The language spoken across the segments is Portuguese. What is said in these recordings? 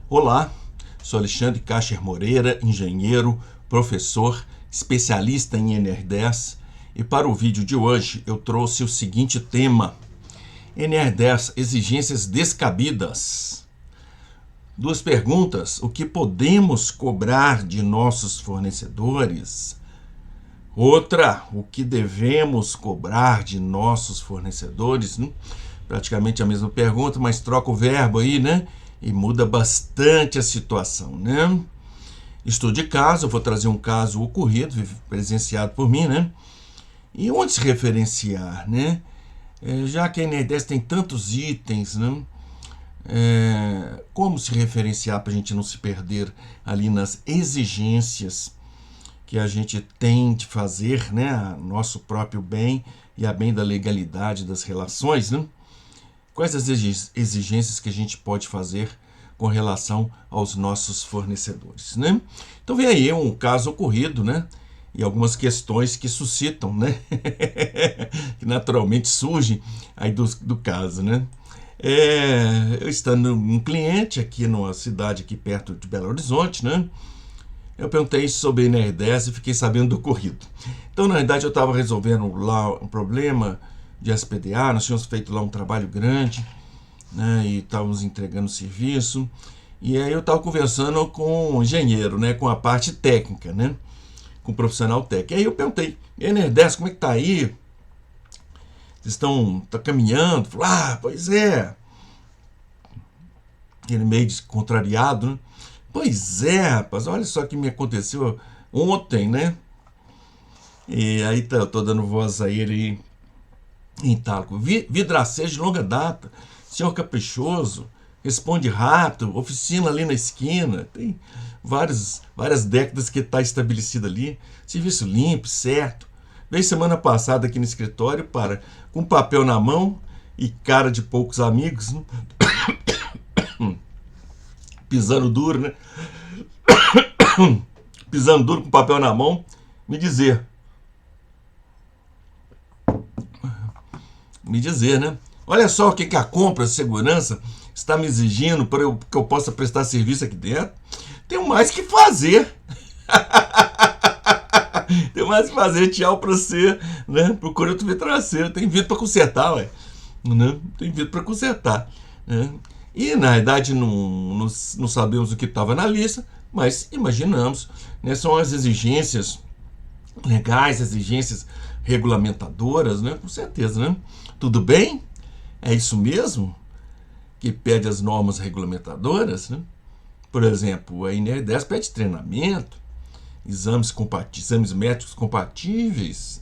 Olá, sou Alexandre Cacher Moreira, engenheiro, professor, especialista em NR10, e para o vídeo de hoje eu trouxe o seguinte tema: NR10, exigências descabidas. Duas perguntas: o que podemos cobrar de nossos fornecedores? Outra, o que devemos cobrar de nossos fornecedores? Praticamente a mesma pergunta, mas troca o verbo aí, né? E muda bastante a situação, né? Estudo de caso, eu vou trazer um caso ocorrido, presenciado por mim, né? E onde se referenciar, né? Já que a NR10 tem tantos itens, né? Como se referenciar para a gente não se perder ali nas exigências que a gente tem de fazer, né? A nosso próprio bem e a bem da legalidade das relações, né? Quais as exigências que a gente pode fazer com relação aos nossos fornecedores, né? Então vem aí um caso ocorrido, né? E algumas questões que suscitam, né? que naturalmente surgem aí do caso, né? Eu estando um cliente aqui numa cidade aqui perto de Belo Horizonte, né? Eu perguntei sobre NR10 e fiquei sabendo do ocorrido. Então, na verdade, eu estava resolvendo lá um problema de SPDA, nós tínhamos feito lá um trabalho grande, né, e estávamos entregando serviço, e aí eu estava conversando com o engenheiro, né, com a parte técnica, né, com o profissional técnico. E aí eu perguntei: NR10, como é que tá aí? Vocês tá caminhando? Falou: pois é. Ele meio contrariado, né? Pois é, rapaz, olha só o que me aconteceu ontem, né? E aí eu tô dando voz a ele em talco. Vidraceiro de longa data, senhor caprichoso, responde rápido, oficina ali na esquina, tem várias décadas que está estabelecido ali, serviço limpo, certo. Veio semana passada aqui no escritório com papel na mão e cara de poucos amigos, né? Pisando duro, né? Pisando duro com papel na mão, me dizer, né? Olha só o que a compra, a segurança está me exigindo para que eu possa prestar serviço aqui dentro. Tenho mais que fazer. Tenho mais que fazer, tchau pra você, né? Procura outro vidraceiro. Tem vindo para consertar, ué. Né? Tem vindo para consertar, né? E na verdade não sabemos o que estava na lista, mas imaginamos, né? São as exigências legais, exigências regulamentadoras, né? Com certeza, né? Tudo bem? É isso mesmo que pede as normas regulamentadoras, né? Por exemplo, a NR10 pede treinamento, exames médicos compatíveis,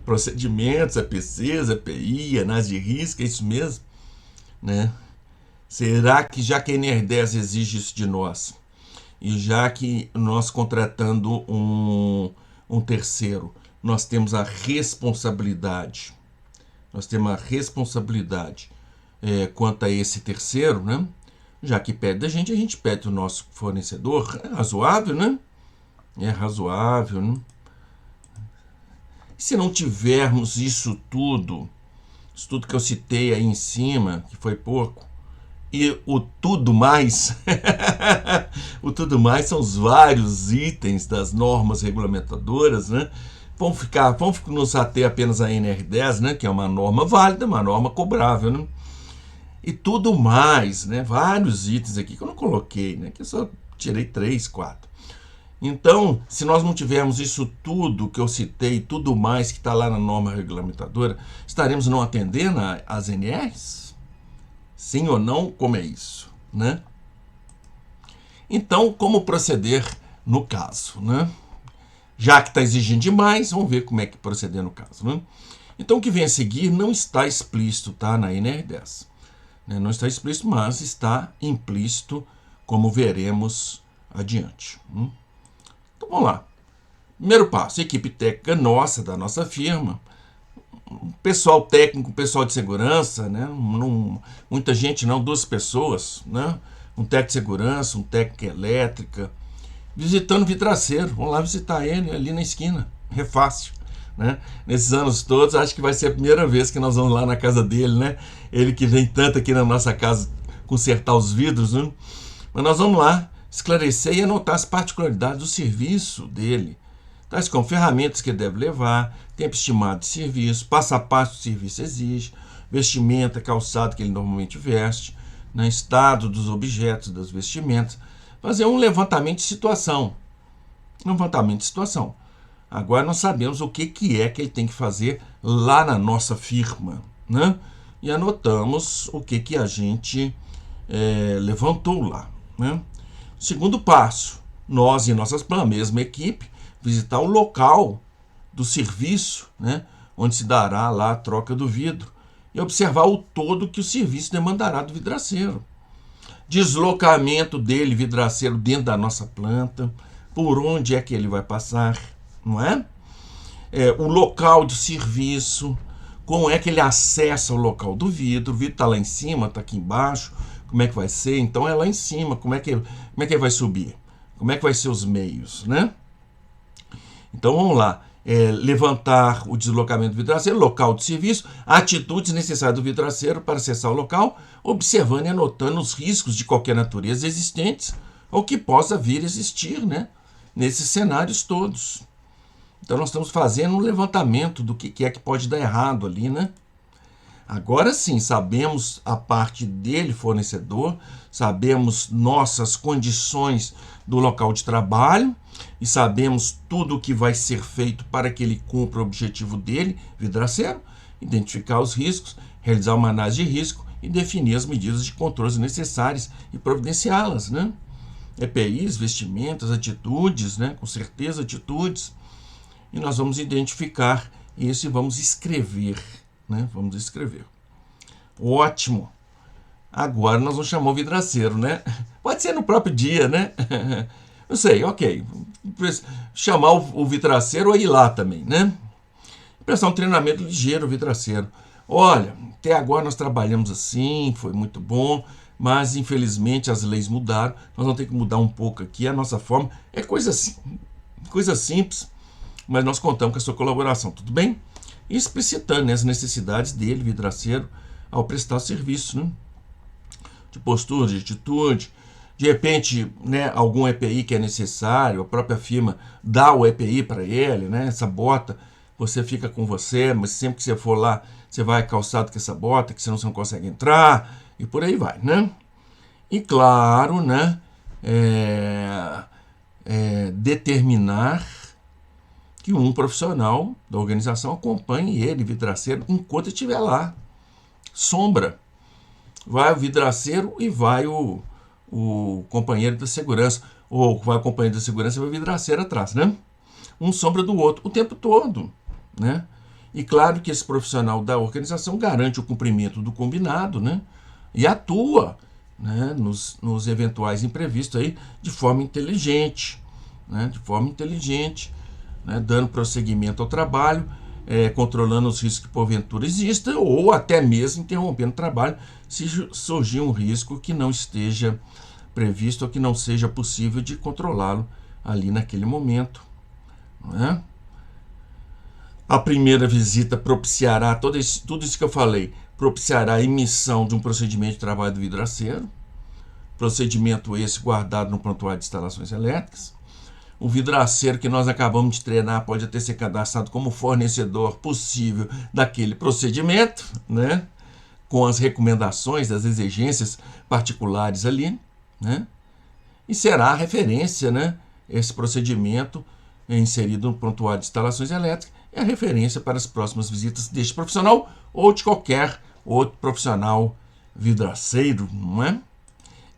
procedimentos, APCs, API, análise de risco, é isso mesmo, né? Será que, já que a NR10 exige isso de nós, e já que nós contratando um terceiro, nós temos a responsabilidade, quanto a esse terceiro, né? Já que pede da gente, a gente pede do nosso fornecedor. É razoável, né? É razoável, né? Se não tivermos isso tudo que eu citei aí em cima, que foi pouco, e o tudo mais, o tudo mais são os vários itens das normas regulamentadoras, né? Vamos nos ater apenas a NR10, né? Que é uma norma válida, uma norma cobrável, né? E tudo mais, né? Vários itens aqui que eu não coloquei, né? Que eu só tirei 3, 4. Então, se nós não tivermos isso tudo que eu citei, tudo mais que está lá na norma regulamentadora, estaremos não atendendo às NRs? Sim ou não? Como é isso, né? Então, como proceder no caso, né? Já que está exigindo demais, vamos ver como é que proceder no caso, né? Então, o que vem a seguir não está explícito, tá? Na NR10. Não está explícito, mas está implícito, como veremos adiante. Então, vamos lá. Primeiro passo: equipe técnica nossa, da nossa firma, pessoal técnico, pessoal de segurança, né? Muita gente não, 2 pessoas, né? Um técnico de segurança, um técnico elétrica, visitando vidraceiro. Vamos lá visitar ele ali na esquina, é fácil, né? Nesses anos todos, acho que vai ser a primeira vez que nós vamos lá na casa dele, né? Ele que vem tanto aqui na nossa casa consertar os vidros, né? Mas nós vamos lá esclarecer e anotar as particularidades do serviço dele, tais como ferramentas que ele deve levar, tempo estimado de serviço, passo a passo que o serviço exige, vestimenta, calçado que ele normalmente veste, né, estado dos objetos, das vestimentas, fazer um levantamento de situação. Agora nós sabemos o que é que ele tem que fazer lá na nossa firma, né? E anotamos o que a gente levantou lá, né? Segundo passo, nós e nossas a mesma equipe, visitar o local do serviço, né, onde se dará lá a troca do vidro, e observar o todo que o serviço demandará do vidraceiro. Deslocamento dele, vidraceiro, dentro da nossa planta, por onde é que ele vai passar, não é? O local de serviço, como é que ele acessa o local do vidro, o vidro está lá em cima, está aqui embaixo, como é que vai ser? Então é lá em cima, como é que ele vai subir? Como é que vai ser os meios, né? Então vamos lá, levantar o deslocamento do vidraceiro, local de serviço, atitudes necessárias do vidraceiro para acessar o local, observando e anotando os riscos de qualquer natureza existentes ou que possa vir a existir, né, nesses cenários todos. Então nós estamos fazendo um levantamento do que é que pode dar errado ali, né? Agora sim, sabemos a parte dele, fornecedor, sabemos nossas condições do local de trabalho e sabemos tudo o que vai ser feito para que ele cumpra o objetivo dele, vidraceiro, identificar os riscos, realizar uma análise de risco e definir as medidas de controle necessárias e providenciá-las, né? EPIs, vestimentas, atitudes, né? Com certeza atitudes. E nós vamos identificar isso e vamos escrever, né? Vamos escrever. Ótimo. Agora nós vamos chamar o vidraceiro, né? Pode ser no próprio dia, né? Não sei, ok. Chamar o vidraceiro ou ir lá também, né? Prestar um treinamento ligeiro ao vidraceiro. Olha, até agora nós trabalhamos assim, foi muito bom, mas infelizmente as leis mudaram. Nós vamos ter que mudar um pouco aqui a nossa forma. É coisa simples, mas nós contamos com a sua colaboração, tudo bem? Explicitando, né, as necessidades dele, vidraceiro, ao prestar serviço, né? De postura, de atitude, de repente, né, algum EPI que é necessário, a própria firma dá o EPI para ele, né? Essa bota você fica com você, mas sempre que você for lá, você vai calçado com essa bota, que senão você não consegue entrar, e por aí vai, né? E claro, né, determinar que um profissional da organização acompanhe ele, vidraceiro, enquanto estiver lá. Sombra. Vai o vidraceiro e vai o companheiro da segurança. Ou vai o companheiro da segurança e vai o vidraceiro atrás, né? Um sombra do outro o tempo todo, né? E claro que esse profissional da organização garante o cumprimento do combinado, né? E atua, né, nos eventuais imprevistos aí de forma inteligente, né? De forma inteligente, né, dando prosseguimento ao trabalho, controlando os riscos que porventura existam, ou até mesmo interrompendo o trabalho se surgir um risco que não esteja previsto ou que não seja possível de controlá-lo ali naquele momento, não é? A primeira visita propiciará tudo isso que eu falei, propiciará a emissão de um procedimento de trabalho do vidraceiro, procedimento esse guardado no prontuário de instalações elétricas. O vidraceiro que nós acabamos de treinar pode até ser cadastrado como fornecedor possível daquele procedimento, né? Com as recomendações, as exigências particulares ali, né? E será a referência, né? Esse procedimento inserido no prontuário de instalações elétricas é a referência para as próximas visitas deste profissional ou de qualquer outro profissional vidraceiro, não é?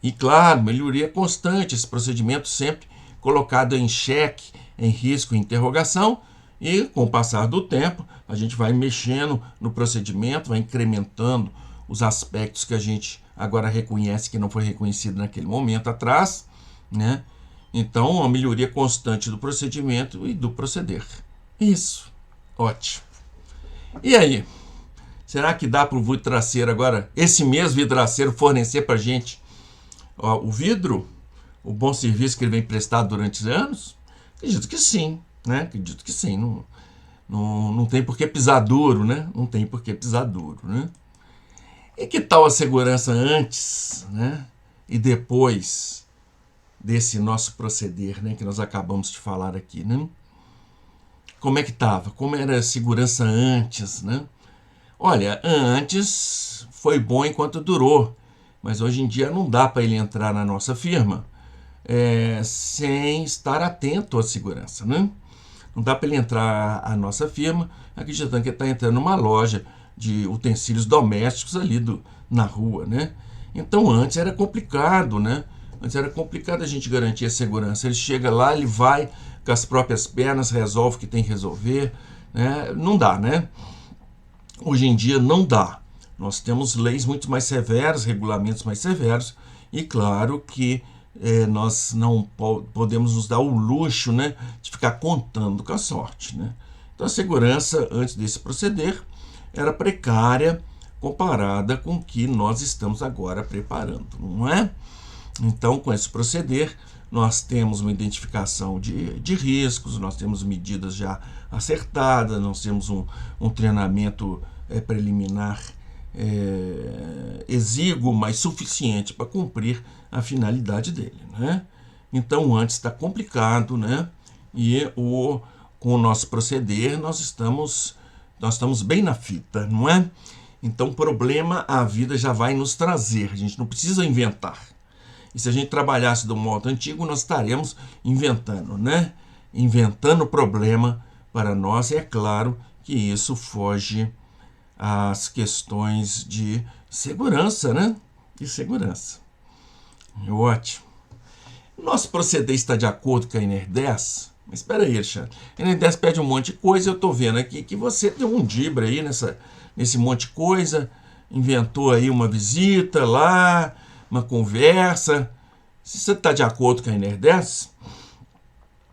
E claro, melhoria constante, esse procedimento sempre colocado em xeque, em risco e interrogação, e com o passar do tempo a gente vai mexendo no procedimento, vai incrementando os aspectos que a gente agora reconhece que não foi reconhecido naquele momento atrás, né? Então, uma melhoria constante do procedimento e do proceder. Isso, ótimo. E aí, será que dá para o vidraceiro agora, esse mesmo vidraceiro, fornecer para a gente o vidro? O bom serviço que ele vem prestado durante anos? Acredito que sim, né? Acredito que sim. Não tem por que pisar duro, né? Não tem por que pisar duro, né? E que tal a segurança antes, né? E depois desse nosso proceder, né? Que nós acabamos de falar aqui, né? Como é que estava? Como era a segurança antes, né? Olha, antes foi bom enquanto durou, mas hoje em dia não dá para ele entrar na nossa firma sem estar atento à segurança, né? Não dá para ele entrar à nossa firma acreditando que ele está entrando numa loja de utensílios domésticos ali na rua, né? Então antes era complicado, né? Antes era complicado a gente garantir a segurança. Ele chega lá, ele vai com as próprias pernas, resolve o que tem que resolver, né? Não dá, né? Hoje em dia não dá. Nós temos leis muito mais severas, regulamentos mais severos, e claro que nós não podemos nos dar o luxo, né, de ficar contando com a sorte, né? Então a segurança antes desse proceder era precária comparada com o que nós estamos agora preparando, não é? Então, com esse proceder, nós temos uma identificação de riscos, nós temos medidas já acertadas, nós temos um treinamento preliminar exíguo, mas suficiente para cumprir a finalidade dele, né? Então, antes está complicado, né? E com o nosso proceder, nós estamos bem na fita, não é? Então, problema a vida já vai nos trazer, a gente não precisa inventar. E se a gente trabalhasse do modo antigo, nós estaremos inventando, né? Inventando problema para nós. E é claro que isso foge às questões de segurança, né? De segurança. Ótimo. Nosso proceder está de acordo com a NR10? Mas espera aí, Alexandre. A NR10 pede um monte de coisa. Eu estou vendo aqui que você deu um dibre aí nesse monte de coisa. Inventou aí uma visita lá, uma conversa. Se você está de acordo com a NR10,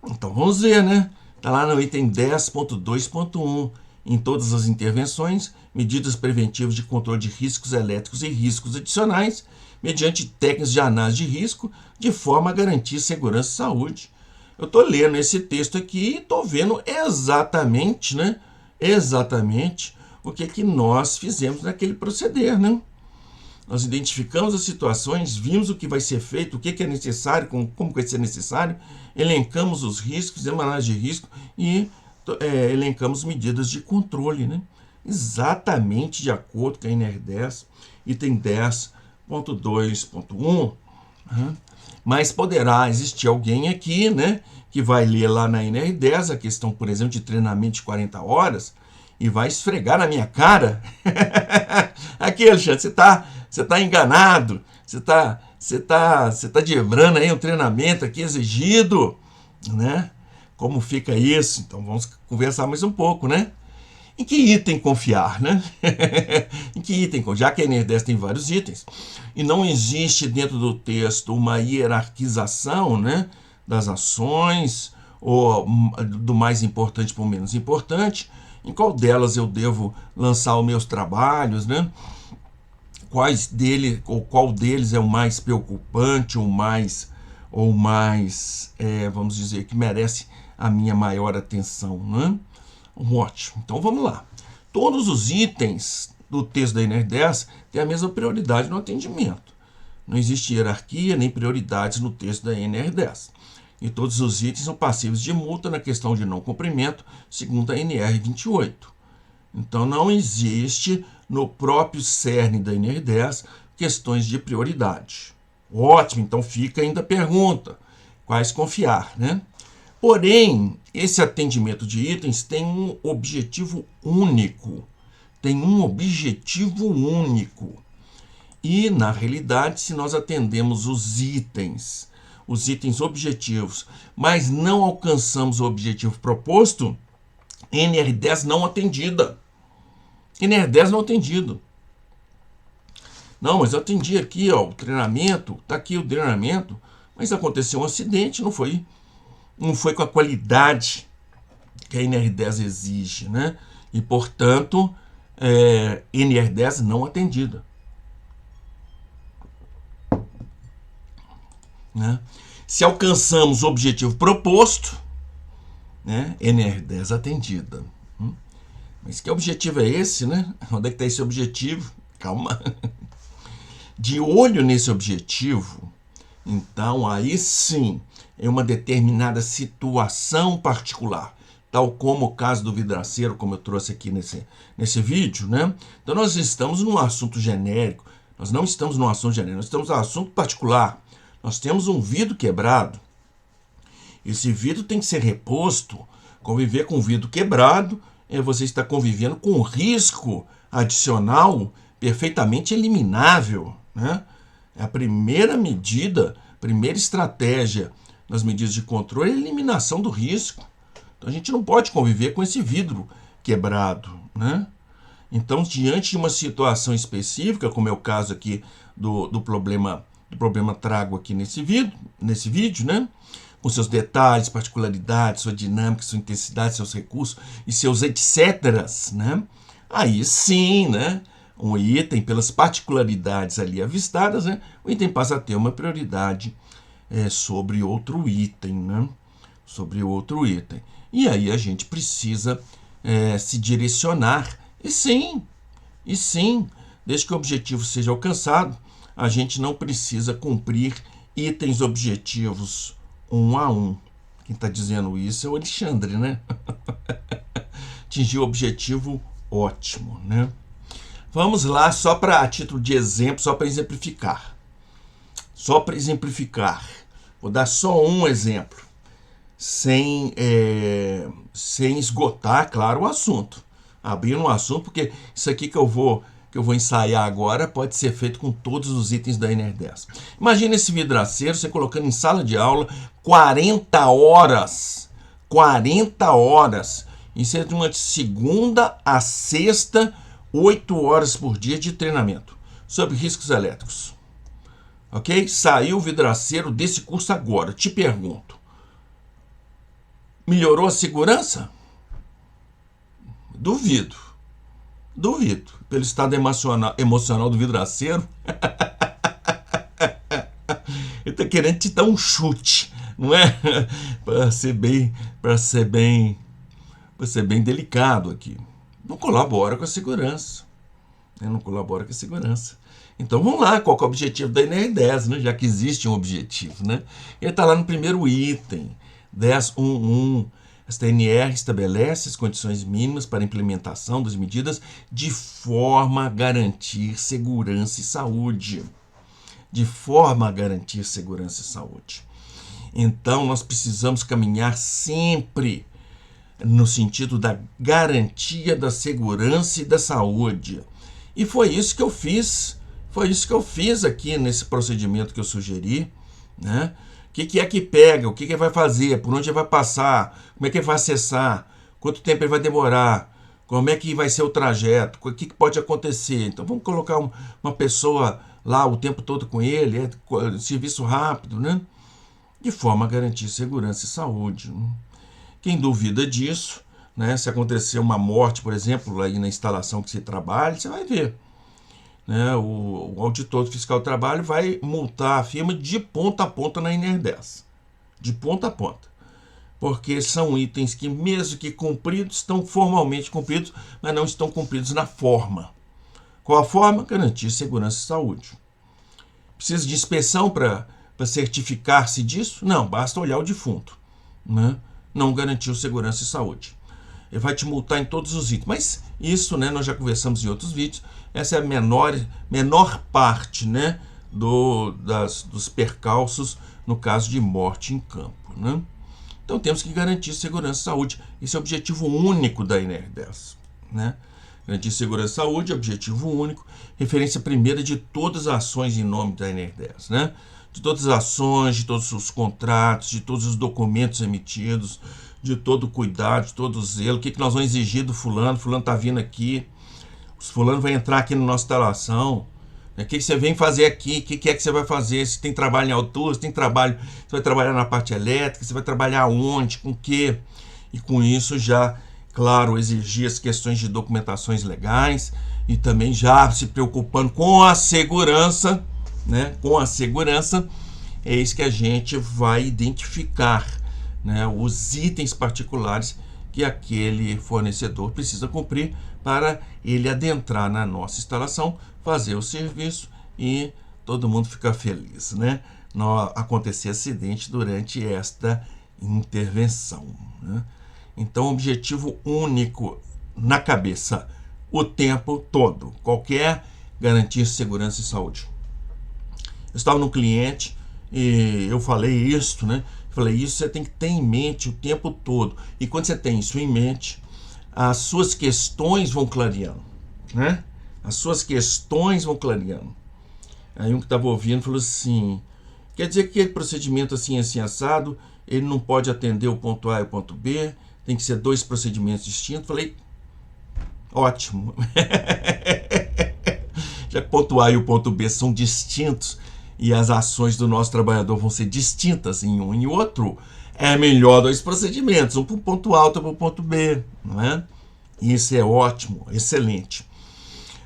então vamos ver, né? Está lá no item 10.2.1. Em todas as intervenções, medidas preventivas de controle de riscos elétricos e riscos adicionais, mediante técnicas de análise de risco, de forma a garantir segurança e saúde. Eu estou lendo esse texto aqui e estou vendo exatamente, né? Exatamente o que nós fizemos naquele proceder, né? Nós identificamos as situações, vimos o que vai ser feito, o que é necessário, como vai ser necessário, elencamos os riscos, fizemos análise de risco e elencamos medidas de controle, né? Exatamente de acordo com a NR10, item 10.2.1. Mas poderá existir alguém aqui, né, que vai ler lá na NR10 a questão, por exemplo, de treinamento de 40 horas e vai esfregar na minha cara. Aqui, Alexandre, você tá enganado, você tá dibrando aí um treinamento aqui exigido, né? Como fica isso? Então vamos conversar mais um pouco, né? Em que item confiar, né? Em que item? Já que a NR10 tem vários itens e não existe dentro do texto uma hierarquização, né, das ações ou do mais importante para o menos importante, em qual delas eu devo lançar os meus trabalhos, né? Qual deles é o mais preocupante ou mais vamos dizer, que merece a minha maior atenção, né? Ótimo. Então vamos lá. Todos os itens do texto da NR10 têm a mesma prioridade no atendimento. Não existe hierarquia nem prioridades no texto da NR10. E todos os itens são passíveis de multa na questão de não cumprimento, segundo a NR28. Então não existe no próprio cerne da NR10 questões de prioridade. Ótimo, então fica ainda a pergunta: quais confiar, né? Porém, esse atendimento de itens tem um objetivo único. E, na realidade, se nós atendemos os itens objetivos, mas não alcançamos o objetivo proposto, NR10 não atendida. NR10 não atendido. Não, mas eu atendi aqui, ó, o treinamento, tá aqui o treinamento, mas aconteceu um acidente, não foi com a qualidade que a NR10 exige, né? E, portanto, NR10 não atendida. Né? Se alcançamos o objetivo proposto, né? NR10 atendida. Mas que objetivo é esse, né? Onde é que está esse objetivo? calma. De olho nesse objetivo, então aí sim, é uma determinada situação particular, tal como o caso do vidraceiro, como eu trouxe aqui nesse vídeo, né? Então nós estamos num assunto genérico, nós não estamos num assunto genérico, nós estamos num assunto particular. Nós temos um vidro quebrado, esse vidro tem que ser reposto. Conviver com vidro quebrado é você estar convivendo com um risco adicional perfeitamente eliminável, né? É a primeira medida, primeira estratégia nas medidas de controle é a eliminação do risco. Então a gente não pode conviver com esse vidro quebrado, né? Então, diante de uma situação específica, como é o caso aqui do problema trago aqui nesse vídeo, né? Com seus detalhes, particularidades, sua dinâmica, sua intensidade, seus recursos e seus etcéteras, né? Aí sim, né? Um item, pelas particularidades ali avistadas, né? O item passa a ter uma prioridade sobre outro item, né? Sobre outro item. E aí a gente precisa se direcionar. E sim, desde que o objetivo seja alcançado, a gente não precisa cumprir itens objetivos um a um. Quem está dizendo isso é o Alexandre, né? Atingir o objetivo, ótimo, né? Vamos lá, só para a título de exemplo, só para exemplificar. Vou dar só um exemplo, sem esgotar, claro, o assunto. Abrindo um assunto, porque isso aqui que eu vou ensaiar agora pode ser feito com todos os itens da NR10. Imagina esse vidraceiro, você colocando em sala de aula 40 horas. 40 horas. Isso é de uma segunda a sexta, 8 horas por dia de treinamento sobre riscos elétricos. Ok? Saiu o vidraceiro desse curso agora. Te pergunto. Melhorou a segurança? Duvido. Pelo estado emocional do vidraceiro. Ele está querendo te dar um chute, não é? Para ser bem delicado aqui. Não colabora com a segurança. Então vamos lá, qual que é o objetivo da NR10, né? Já que existe um objetivo, né? Ele está lá no primeiro item, 10.1.1. Esta NR estabelece as condições mínimas para a implementação das medidas de forma a garantir segurança e saúde. Então, nós precisamos caminhar sempre no sentido da garantia da segurança e da saúde. E foi isso que eu fiz. Aqui nesse procedimento que eu sugeri, né? O que é que pega? O que vai fazer? Por onde vai passar? Como é que ele vai acessar? Quanto tempo ele vai demorar? Como é que vai ser o trajeto? O que pode acontecer? Então vamos colocar uma pessoa lá o tempo todo com ele, serviço rápido, né? De forma a garantir segurança e saúde. Quem duvida disso, né? Se acontecer uma morte, por exemplo, aí na instalação que você trabalha, você vai ver. Né, o auditor fiscal do trabalho vai multar a firma de ponta a ponta na NR10. De ponta a ponta. Porque são itens que, mesmo que cumpridos, estão formalmente cumpridos, mas não estão cumpridos na forma. Qual a forma? Garantir segurança e saúde. Precisa de inspeção para certificar-se disso? Não, basta olhar o defunto. Né? Não garantiu segurança e saúde. Ele vai te multar em todos os itens. Mas isso, né, nós já conversamos em outros vídeos, essa é a menor parte, né, dos percalços no caso de morte em campo. Né? Então temos que garantir segurança e saúde. Esse é o objetivo único da NR10. Né? Garantir segurança e saúde é objetivo único, referência primeira de todas as ações em nome da NR10. Né? De todas as ações, de todos os contratos, de todos os documentos emitidos, de todo o cuidado, de todo o zelo. O que nós vamos exigir do fulano? Fulano está vindo aqui. O fulano vai entrar aqui na nossa instalação. O que você vem fazer aqui? O que é que você vai fazer? Se tem trabalho em altura, se tem trabalho, você vai trabalhar na parte elétrica, você vai trabalhar onde, com o quê? E com isso já, claro, exigir as questões de documentações legais e também já se preocupando com a segurança, né? Com a segurança, é isso que a gente vai identificar, né, os itens particulares que aquele fornecedor precisa cumprir para ele adentrar na nossa instalação, fazer o serviço e todo mundo fica feliz, né? Não acontecer acidente durante esta intervenção, né? Então, objetivo único na cabeça o tempo todo, qualquer garantia de segurança e saúde. Eu estava no cliente e eu falei isso, né? Falei, isso você tem que ter em mente o tempo todo. E quando você tem isso em mente, as suas questões vão clareando, né? As suas questões vão clareando. Aí um que estava ouvindo falou assim, quer dizer que aquele procedimento assim, assim, assado, ele não pode atender o ponto A e o ponto B, tem que ser 2 procedimentos distintos. Falei, ótimo. Já que o ponto A e o ponto B são distintos e as ações do nosso trabalhador vão ser distintas em um e outro, é melhor 2 procedimentos, um para o ponto A, outro para o ponto B, não é? E isso é ótimo, excelente.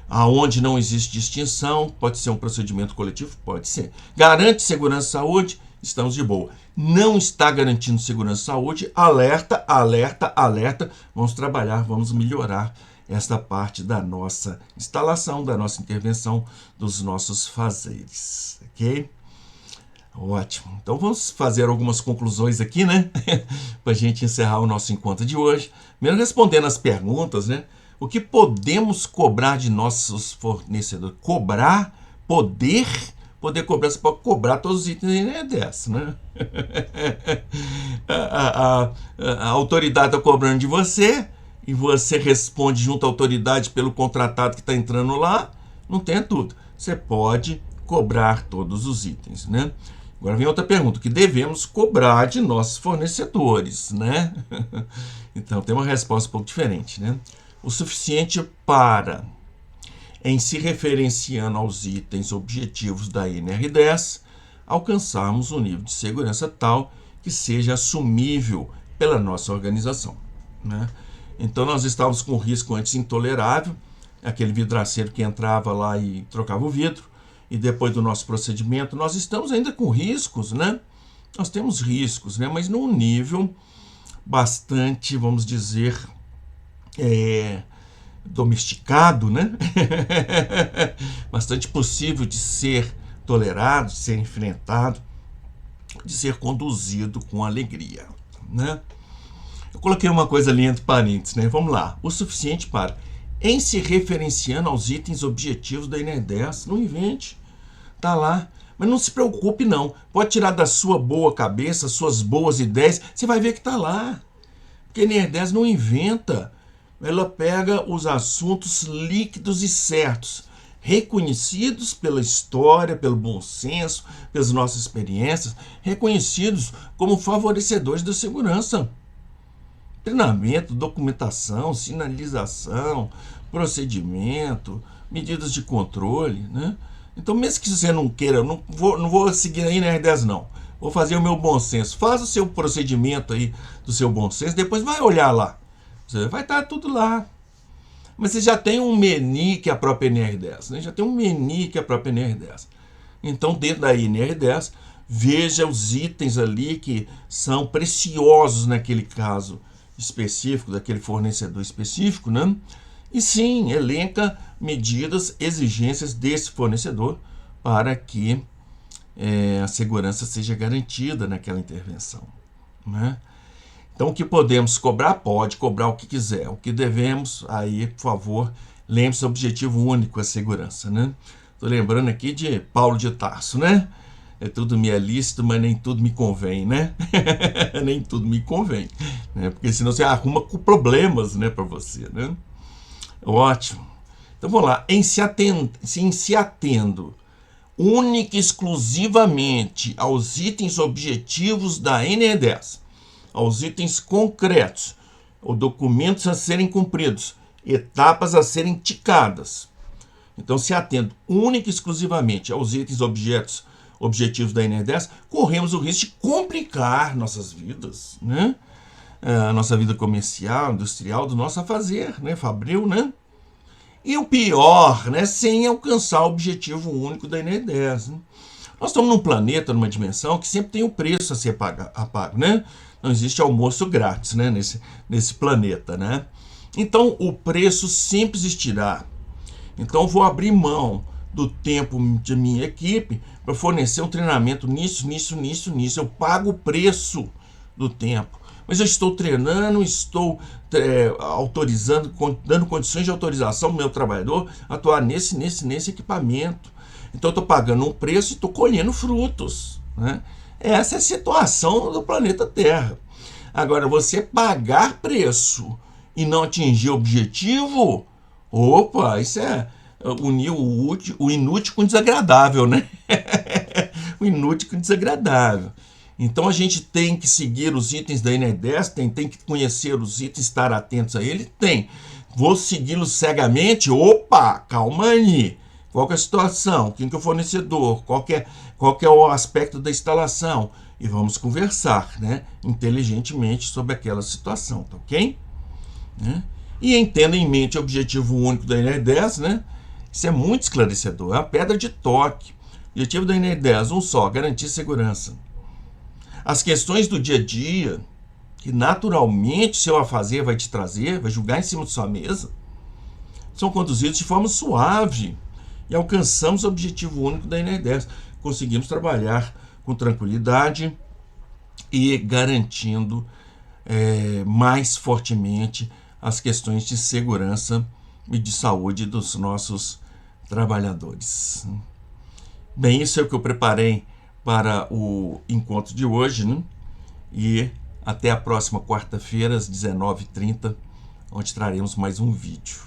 Aonde não existe distinção, pode ser um procedimento coletivo? Pode ser. Garante segurança e saúde? Estamos de boa. Não está garantindo segurança e saúde? Alerta, alerta, alerta. Vamos trabalhar, vamos melhorar esta parte da nossa instalação, da nossa intervenção, dos nossos fazeres. Ok? Ótimo. Então vamos fazer algumas conclusões aqui, né? Para a gente encerrar o nosso encontro de hoje. Primeiro respondendo as perguntas, né? O que podemos cobrar de nossos fornecedores? Cobrar, poder cobrar, você pode cobrar todos os itens dessa, né? A autoridade está cobrando de você e você responde junto à autoridade pelo contratado que está entrando lá, não tem tudo. Você pode cobrar todos os itens, né? Agora vem outra pergunta, o que devemos cobrar de nossos fornecedores, né? Então tem uma resposta um pouco diferente, né? O suficiente para, em se referenciando aos itens objetivos da NR10, alcançarmos um nível de segurança tal que seja assumível pela nossa organização, né? Então nós estávamos com risco antes intolerável, aquele vidraceiro que entrava lá e trocava o vidro, e depois do nosso procedimento nós estamos ainda com riscos, né? Nós temos riscos, né? Mas num nível bastante, vamos dizer, domesticado, né? Bastante possível de ser tolerado, de ser enfrentado, de ser conduzido com alegria, né? Eu coloquei uma coisa ali entre parênteses, né? Vamos lá. O suficiente para, em se referenciando aos itens objetivos da NR10, não invente. Tá lá. Mas não se preocupe, não. Pode tirar da sua boa cabeça, suas boas ideias, você vai ver que tá lá. Porque a NR10 não inventa. Ela pega os assuntos líquidos e certos, reconhecidos pela história, pelo bom senso, pelas nossas experiências, reconhecidos como favorecedores da segurança. Treinamento, documentação, sinalização, procedimento, medidas de controle, né? Então, mesmo que você não queira, não vou seguir aí na NR10 não. Vou fazer o meu bom senso. Faz o seu procedimento aí do seu bom senso, depois vai olhar lá. Você vai estar tudo lá. Mas você já tem um menu que é a própria NR10, né? Já tem um menu que é a própria NR10. Então, dentro da NR10, veja os itens ali que são preciosos naquele caso específico, daquele fornecedor específico, né? E sim, elenca medidas, exigências desse fornecedor para que a segurança seja garantida naquela intervenção, né? Então, o que podemos cobrar? Pode cobrar o que quiser. O que devemos, aí, por favor, lembre-se do objetivo único, a segurança, né? Estou lembrando aqui de Paulo de Tarso, né? É tudo me é lícito, mas nem tudo me convém, né? Nem tudo me convém, né? Porque senão você arruma com problemas, né, para você, né? Ótimo. Então vamos lá. Em se atendo única e exclusivamente aos itens objetivos da NR10, aos itens concretos, ou documentos a serem cumpridos, etapas a serem ticadas. Então, se atendo única e exclusivamente aos itens objetivos da NR10, corremos o risco de complicar nossas vidas, né? A nossa vida comercial, industrial, do nosso afazer, né? Fabril, né? E o pior, né? Sem alcançar o objetivo único da NR10. Né? Nós estamos num planeta, numa dimensão que sempre tem um preço a ser pago, né? Não existe almoço grátis, né? Nesse planeta, né? Então, o preço sempre existirá Então eu vou abrir mão do tempo de minha equipe para fornecer um treinamento nisso. Eu pago o preço do tempo. Mas eu estou treinando, estou autorizando, dando condições de autorização ao meu trabalhador atuar nesse equipamento. Então eu estou pagando um preço e estou colhendo frutos, né? Essa é a situação do planeta Terra. Agora, você pagar preço e não atingir o objetivo, opa, isso é unir o inútil com o desagradável, né? O inútil com o desagradável. Então a gente tem que seguir os itens da NR10, tem que conhecer os itens, estar atentos a ele, tem. Vou segui-los cegamente? Opa, calma aí. Qual que é a situação? Quem que é o fornecedor? Qual que é o aspecto da instalação? E vamos conversar, né, inteligentemente sobre aquela situação, tá ok? Né? E entenda em mente o objetivo único da NR10, né? Isso é muito esclarecedor, é uma pedra de toque. O objetivo da NR10, um só, garantir segurança. As questões do dia a dia, que naturalmente seu afazer vai te trazer, vai julgar em cima de sua mesa, são conduzidas de forma suave e alcançamos o objetivo único da NR10. Conseguimos trabalhar com tranquilidade e garantindo mais fortemente as questões de segurança e de saúde dos nossos trabalhadores. Bem, isso é o que eu preparei para o encontro de hoje, né? E até a próxima quarta-feira, às 19h30, onde traremos mais um vídeo.